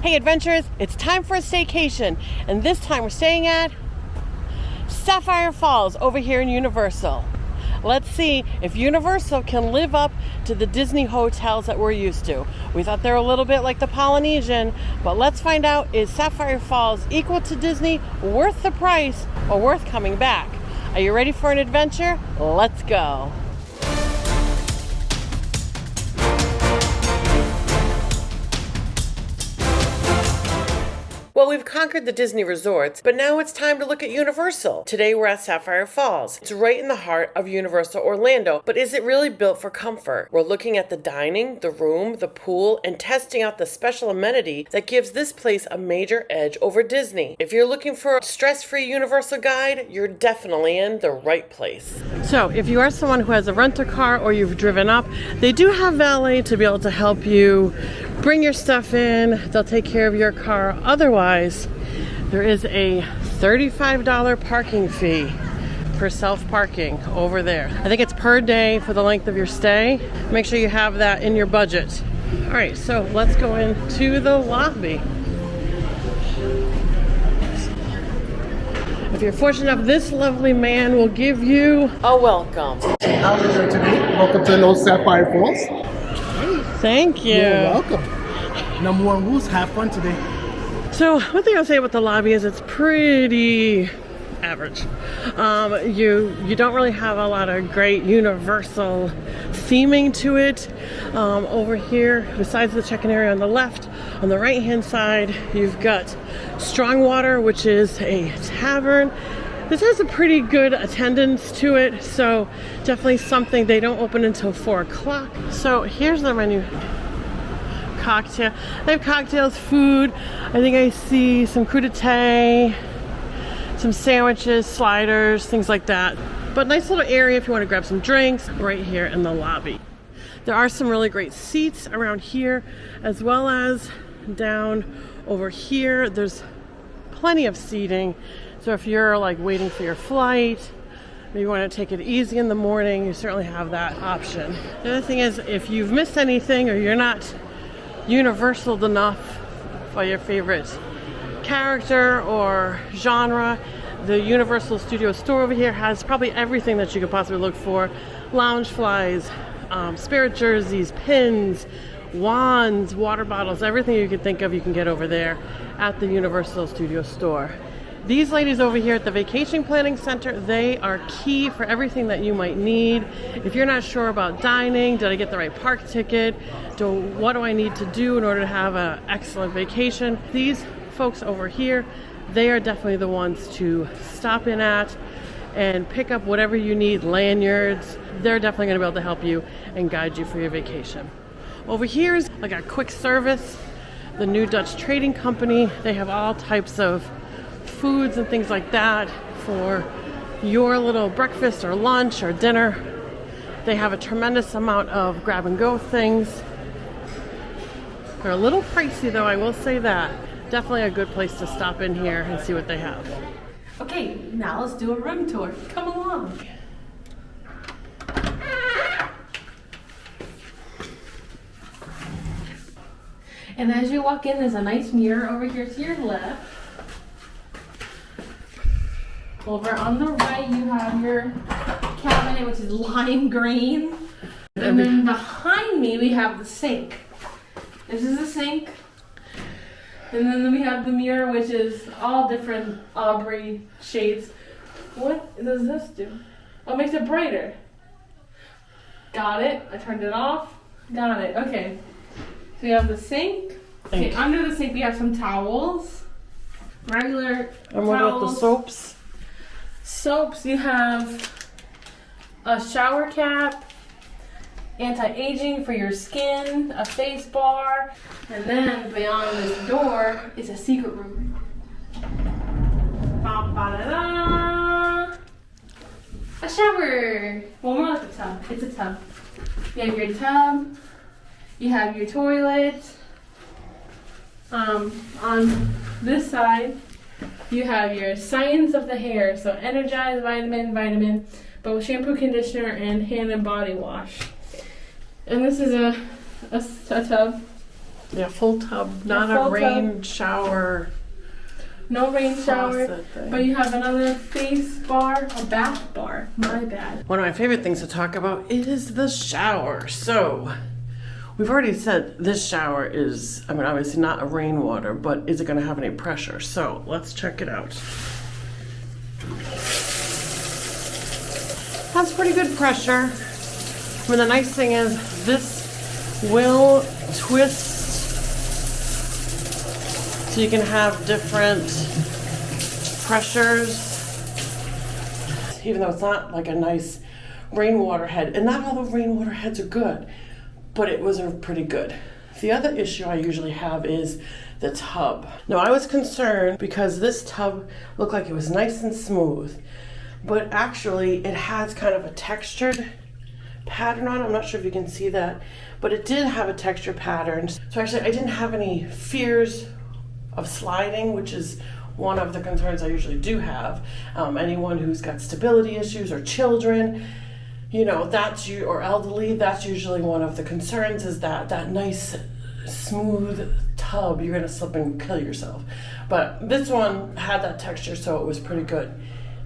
Hey adventurers, it's time for a staycation, and this time we're staying at Sapphire Falls over here in Universal. Let's see if Universal can live up to the Disney hotels that we're used to. We thought they were a little bit like the Polynesian, but let's find out, is Sapphire Falls equal to Disney, worth the price, or worth coming back? Are you ready for an adventure? Let's go. Well, we've conquered the Disney resorts, but now it's time to look at Universal. Today we're at Sapphire Falls. It's right in the heart of Universal Orlando, but is it really built for comfort? We're looking at the dining, the room, the pool, and testing out the special amenity that gives this place a major edge over Disney. If you're looking for a stress-free Universal guide, you're definitely in the right place. So, if you are someone who has a rental car or you've driven up, they do have valet to be able to help you bring your stuff in. They'll take care of your car. Otherwise, there is a $35 parking fee for self-parking over there. I think it's per day for the length of your stay. Make sure you have that in your budget. All right, so let's go into the lobby. If you're fortunate enough, this lovely man will give you a welcome. How are you doing today? Welcome to Old Sapphire Falls. Thank you. You're welcome. Number one rules, have fun today. So one thing I'll say about the lobby is it's pretty average. You don't really have a lot of great Universal theming to it. Over here, besides the check-in area on the left, on the right-hand side, you've got Strongwater, which is a tavern. This has a pretty good attendance to it, so definitely something. They don't open until 4 o'clock. So here's the menu. Cocktail. They have cocktails, food. I think I see some crudité, some sandwiches, sliders, things like that. But nice little area if you want to grab some drinks right here in the lobby. There are some really great seats around here, as well as down over here. There's plenty of seating. So if you're like waiting for your flight, maybe you want to take it easy in the morning, you certainly have that option. The other thing is, if you've missed anything or you're not Universal enough for your favorite character or genre, the Universal Studio Store over here has probably everything that you could possibly look for. Lounge flies, spirit jerseys, pins, wands, water bottles, everything you could think of you can get over there at the Universal Studio Store. These ladies over here at the Vacation Planning Center, they are key for everything that you might need. If you're not sure about dining, did I get the right park ticket? What do I need to do in order to have an excellent vacation? These folks over here, they are definitely the ones to stop in at and pick up whatever you need, lanyards. They're definitely going to be able to help you and guide you for your vacation. Over here is like a quick service, the New Dutch Trading Company. They have all types of foods and things like that for your little breakfast or lunch or dinner. They have a tremendous amount of grab and go things. They're a little pricey though, I will say that. Definitely a good place to stop in here and see what they have. Okay, now let's do a room tour. Come along. And as you walk in, there's a nice mirror over here to your left. Over on the right, you have your cabinet, which is lime green. And then behind me, we have the sink. This is the sink. And then we have the mirror, which is all different aubrey shades. What does this do? Oh, it makes it brighter. Got it. I turned it off. Got it. Okay. So we have the sink. Okay, under the sink, we have some towels. Regular towels. And what about the soaps? Soaps, you have a shower cap, anti-aging for your skin, a face bar, and then beyond this door is a secret room. Ba-ba-da-da. A shower! Well, more like a tub. It's a tub. You have your tub, you have your toilet. On this side, you have your science of the hair, so Energize, vitamin, both shampoo, conditioner, and hand and body wash. And this is a tub. Yeah, full tub, not full a rain tub. shower. No rain shower, Faucet thing. but you have another face bar, a bath bar. My bad. One of my favorite things to talk about is the shower. So, we've already said this shower is, I mean, obviously not a rainwater, but is it going to have any pressure? So, let's check it out. Has pretty good pressure. I mean, the nice thing is this will twist so you can have different pressures, even though it's not like a nice rainwater head. And not all the rainwater heads are good, but it was pretty good. The other issue I usually have is the tub. Now, I was concerned because this tub looked like it was nice and smooth, but actually it has kind of a textured pattern on it. I'm not sure if you can see that, but it did have a texture pattern. So actually I didn't have any fears of sliding, which is one of the concerns I usually do have. Anyone who's got stability issues or children, you know, or elderly, that's usually one of the concerns, is that nice smooth tub, you're gonna slip and kill yourself. But this one had that texture, so it was pretty good.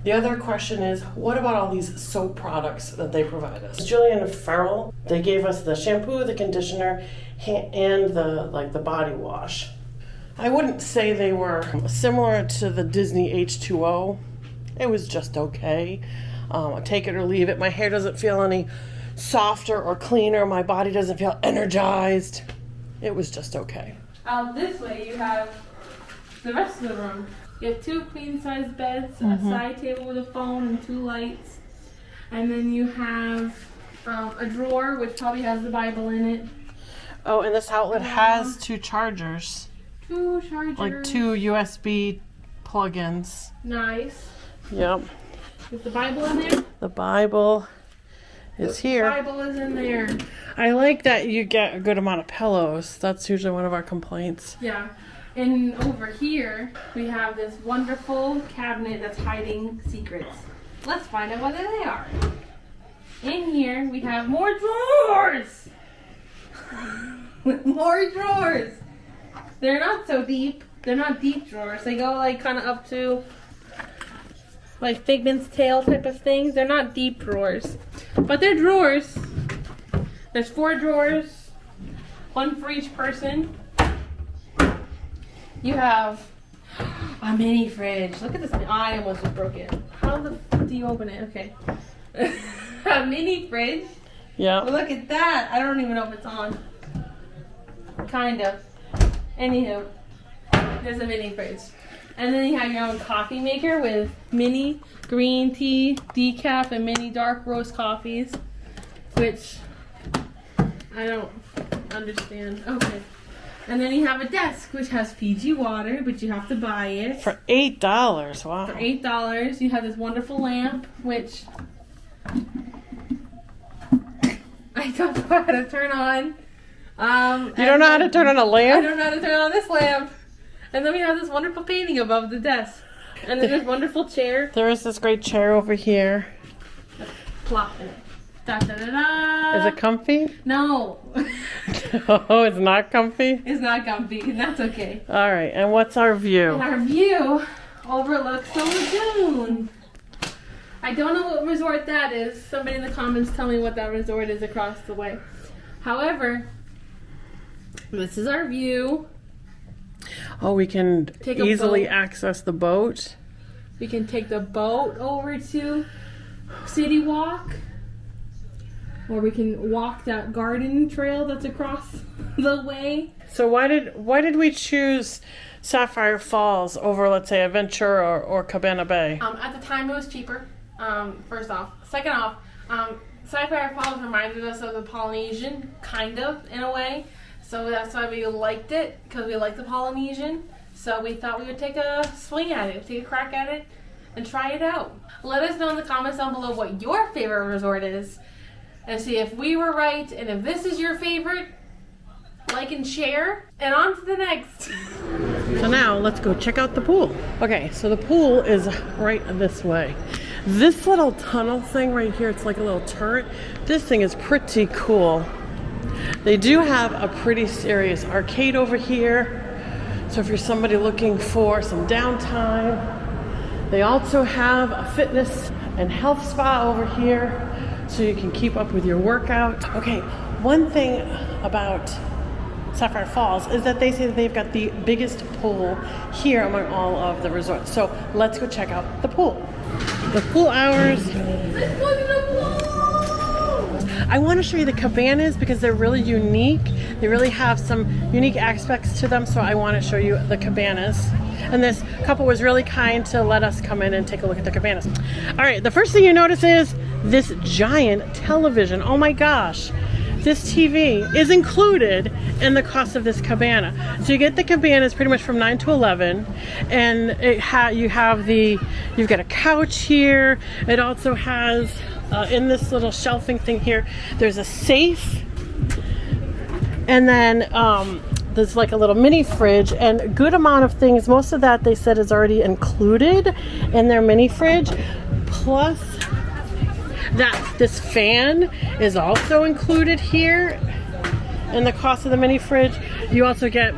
The other question is, what about all these soap products that they provide us? Julian and Farrell, they gave us the shampoo, the conditioner, and the body wash. I wouldn't say they were similar to the Disney H2O. It was just okay. Take it or leave it. My hair doesn't feel any softer or cleaner. My body doesn't feel energized. It was just okay. Out this way, you have the rest of the room. You have 2 queen-size beds, a side table with a phone, and 2 lights. And then you have a drawer, which probably has the Bible in it. Oh, and this outlet has 2 chargers. 2 chargers. Like 2 USB plug-ins. Nice. Yep. Is the Bible in there? The Bible is here. The Bible is in there. I like that you get a good amount of pillows. That's usually one of our complaints. Yeah. And over here, we have this wonderful cabinet that's hiding secrets. Let's find out what they are. In here, we have more drawers! More drawers! They're not so deep. They're not deep drawers. They go like kind of up to like Figment's tail type of things. They're not deep drawers. But they're drawers. There's 4 drawers. 1 for each person. You have a mini fridge. Look at this. I almost just broke it. How the f do you open it? Okay. A mini fridge. Yeah. Well, look at that. I don't even know if it's on. Kind of. Anywho, there's a mini fridge. And then you have your own coffee maker with mini green tea, decaf, and mini dark roast coffees, which I don't understand. Okay. And then you have a desk, which has Fiji water, but you have to buy it. For $8. Wow. For $8. You have this wonderful lamp, which I don't know how to turn on. You don't know how to turn on a I lamp? don't know how to turn on this lamp. And then we have this wonderful painting above the desk. And then this wonderful chair. There is this great chair over here. Plop in it. Da, da, da, da. Is it comfy? No. Oh, it's not comfy? It's not comfy. That's okay. All right, and what's our view? And our view overlooks the lagoon. I don't know what resort that is. Somebody in the comments tell me what that resort is across the way. However, this is our view. Oh, we can Take a easily boat. access the boat. We can take the boat over to CityWalk. Or we can walk that garden trail that's across the way. So why did we choose Sapphire Falls over, let's say, Aventura or Cabana Bay? At the time, it was cheaper. First off. Second off, Sapphire Falls reminded us of the Polynesian, kind of, in a way. So that's why we liked it, because we liked the Polynesian. So we thought we would take a swing at it, take a crack at it, and try it out. Let us know in the comments down below what your favorite resort is, and see if we were right, and if this is your favorite, like and share, and on to the next. So now let's go check out the pool. Okay, so the pool is right this way. This little tunnel thing right here, it's like a little turret. This thing is pretty cool. They do have a pretty serious arcade over here. So if you're somebody looking for some downtime, they also have a fitness and health spa over here so you can keep up with your workout. Okay, one thing about Sapphire Falls is that they say that they've got the biggest pool here among all of the resorts. So let's go check out the pool. The pool hours. Let's go to the pool! I want to show you the cabanas because they're really unique. They really have some unique aspects to them, so I want to show you the cabanas. And this couple was really kind to let us come in and take a look at the cabanas. All right, the first thing you notice is this giant television. Oh my gosh. This TV is included in the cost of this cabana. So you get the cabanas pretty much from 9 to 11, and you've got a couch here. It also has in this little shelving thing here, there's a safe, and then there's like a little mini fridge and a good amount of things. Most of that they said is already included in their mini fridge, plus that this fan is also included here in the cost of the mini fridge. You also get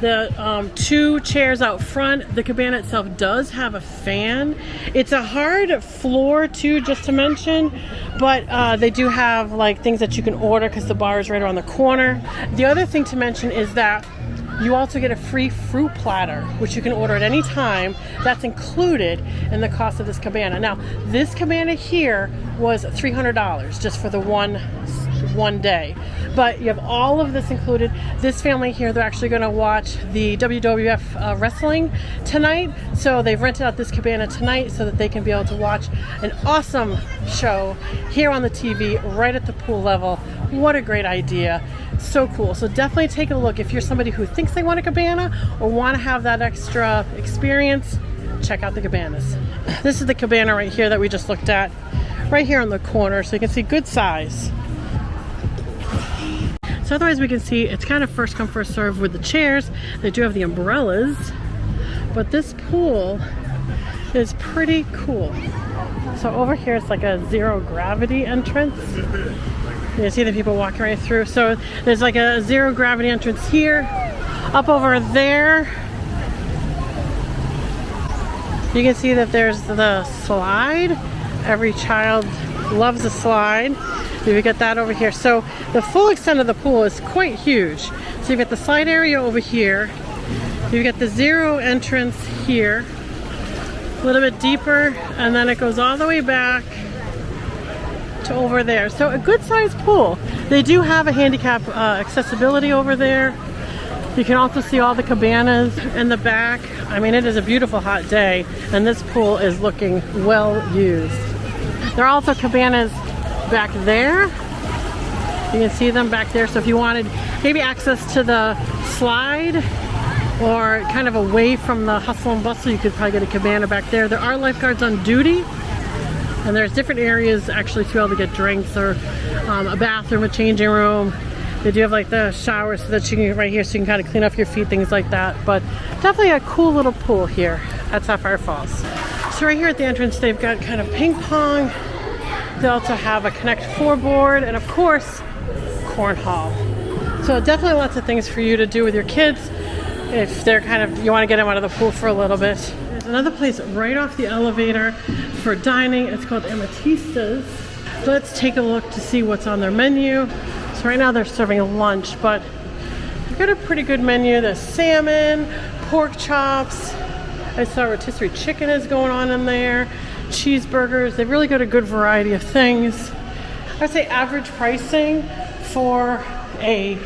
the 2 chairs out front. The cabana itself does have a fan. It's a hard floor too, just to mention, but they do have like things that you can order because the bar is right around the corner. The other thing to mention is that you also get a free fruit platter, which you can order at any time. That's included in the cost of this cabana. Now, this cabana here was $300 just for the one day. But you have all of this included. This family here, they're actually going to watch the WWF wrestling tonight. So they've rented out this cabana tonight so that they can be able to watch an awesome show here on the TV right at the pool level. What a great idea. So cool. So definitely take a look. If you're somebody who thinks they want a cabana or want to have that extra experience, check out the cabanas. This is the cabana right here that we just looked at, right here on the corner, so you can see good size. So otherwise we can see it's kind of first come first serve with the chairs. They do have the umbrellas, but this pool is pretty cool. So over here it's like a zero gravity entrance. You see the people walking right through. So there's like a zero gravity entrance here. Up over there, you can see that there's the slide. Every child loves a slide. You get that over here. So the full extent of the pool is quite huge. So you've got the slide area over here. You've got the zero entrance here. A little bit deeper, and then it goes all the way back to over there. So a good sized pool. They do have a handicap accessibility over there. You can also see all the cabanas in the back. I mean, it is a beautiful hot day, and this pool is looking well used. There are also cabanas back there. You can see them back there. So if you wanted maybe access to the slide or kind of away from the hustle and bustle, you could probably get a cabana back there. There are lifeguards on duty, and there's different areas actually to be able to get drinks, or a bathroom, a changing room. They do have like the shower so that you can get right here so you can kind of clean off your feet, things like that. But definitely a cool little pool here at Sapphire Falls. So right here at the entrance, they've got kind of ping pong. They also have a Connect 4 board, and of course, cornhole. So definitely lots of things for you to do with your kids if they're you want to get them out of the pool for a little bit. There's another place right off the elevator for dining. It's called Amatistas. Let's take a look to see what's on their menu. So right now they're serving lunch, but they've got a pretty good menu. There's salmon, pork chops. I saw rotisserie chicken is going on in there. Cheeseburgers. They've really got a good variety of things. I'd say average pricing for a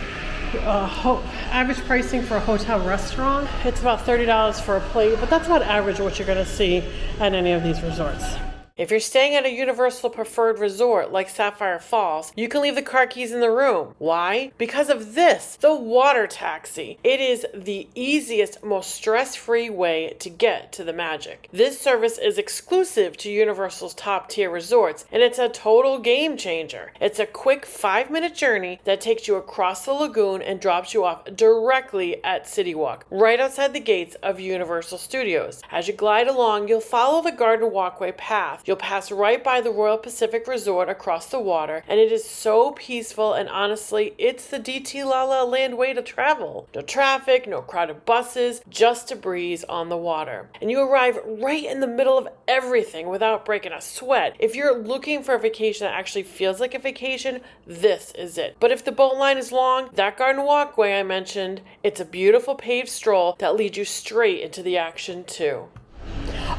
hotel restaurant, it's about $30 for a plate, but that's about average what you're going to see at any of these resorts. If you're staying at a Universal preferred resort like Sapphire Falls, you can leave the car keys in the room. Why? Because of this, the water taxi. It is the easiest, most stress-free way to get to the magic. This service is exclusive to Universal's top tier resorts, and it's a total game changer. It's a quick 5-minute journey that takes you across the lagoon and drops you off directly at CityWalk, right outside the gates of Universal Studios. As you glide along, you'll follow the garden walkway path You'll pass right by the Royal Pacific Resort across the water, and it is so peaceful, and honestly, it's the DTLalaland way to travel. No traffic, no crowded buses, just a breeze on the water. And you arrive right in the middle of everything without breaking a sweat. If you're looking for a vacation that actually feels like a vacation, this is it. But if the boat line is long, that garden walkway I mentioned, it's a beautiful paved stroll that leads you straight into the action too.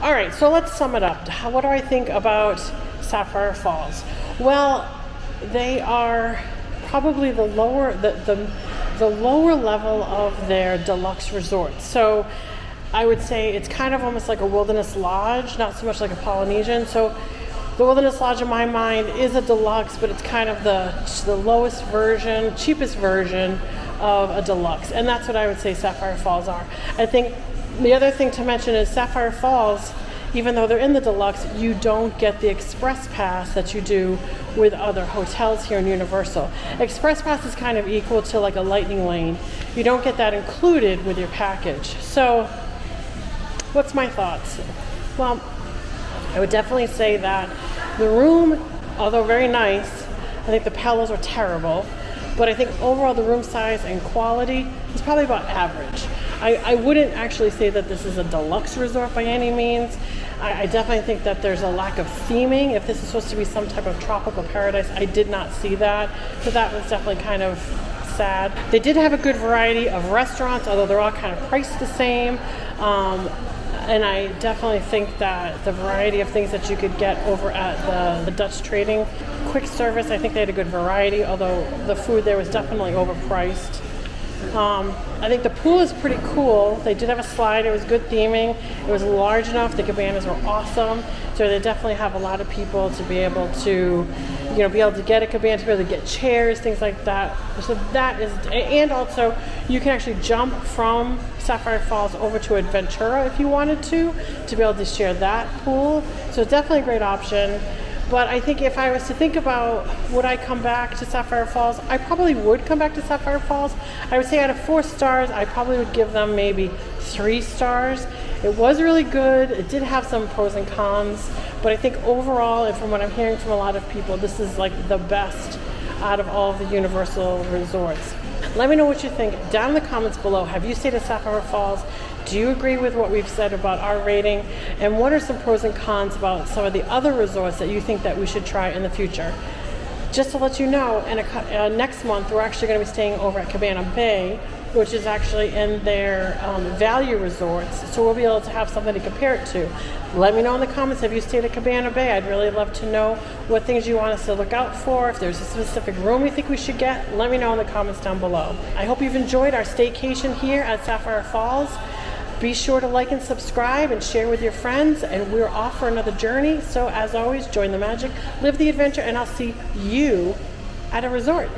All right, so let's sum it up. What do I think about Sapphire Falls? Well, they are probably the lower level of their deluxe resorts. So I would say it's kind of almost like a Wilderness Lodge, not so much like a Polynesian. So the Wilderness Lodge in my mind is a deluxe, but it's kind of the lowest version, cheapest version of a deluxe. And that's what I would say Sapphire Falls are. I think the other thing to mention is Sapphire Falls, even though they're in the deluxe, you don't get the express pass that you do with other hotels here in Universal. Express pass is kind of equal to like a lightning lane. You don't get that included with your package. So what's my thoughts? Well, I would definitely say that the room, although very nice, I think the pillows are terrible, but I think overall the room size and quality is probably about average. I wouldn't actually say that this is a deluxe resort by any means. I definitely think that there's a lack of theming. If this is supposed to be some type of tropical paradise, I did not see that. So that was definitely kind of sad. They did have a good variety of restaurants, although they're all kind of priced the same. And I definitely think that the variety of things that you could get over at the Dutch Trading quick service, I think they had a good variety, although the food there was definitely overpriced. I think the pool is pretty cool. They did have a slide. It was good theming. It was large enough. The cabanas were awesome. So they definitely have a lot of people to be able to, be able to get a cabana, to be able to get chairs, things like that. So that is, and also you can actually jump from Sapphire Falls over to Adventura if you wanted to be able to share that pool. So it's definitely a great option. But I think if I was to think about would I come back to Sapphire Falls, I probably would come back to Sapphire Falls. I would say out of 4 stars, I probably would give them maybe 3 stars. It was really good. It did have some pros and cons, but I think overall, and from what I'm hearing from a lot of people, this is like the best out of all of the Universal resorts. Let me know what you think down in the comments below. Have you stayed at Sapphire Falls? Do you agree with what we've said about our rating? And what are some pros and cons about some of the other resorts that you think that we should try in the future? Just to let you know, next month we're actually going to be staying over at Cabana Bay, which is actually in their value resorts. So we'll be able to have something to compare it to. Let me know in the comments, have you stayed at Cabana Bay? I'd really love to know what things you want us to look out for. If there's a specific room you think we should get, let me know in the comments down below. I hope you've enjoyed our staycation here at Sapphire Falls. Be sure to like and subscribe and share with your friends, and we're off for another journey. So as always, join the magic, live the adventure, and I'll see you at a resort.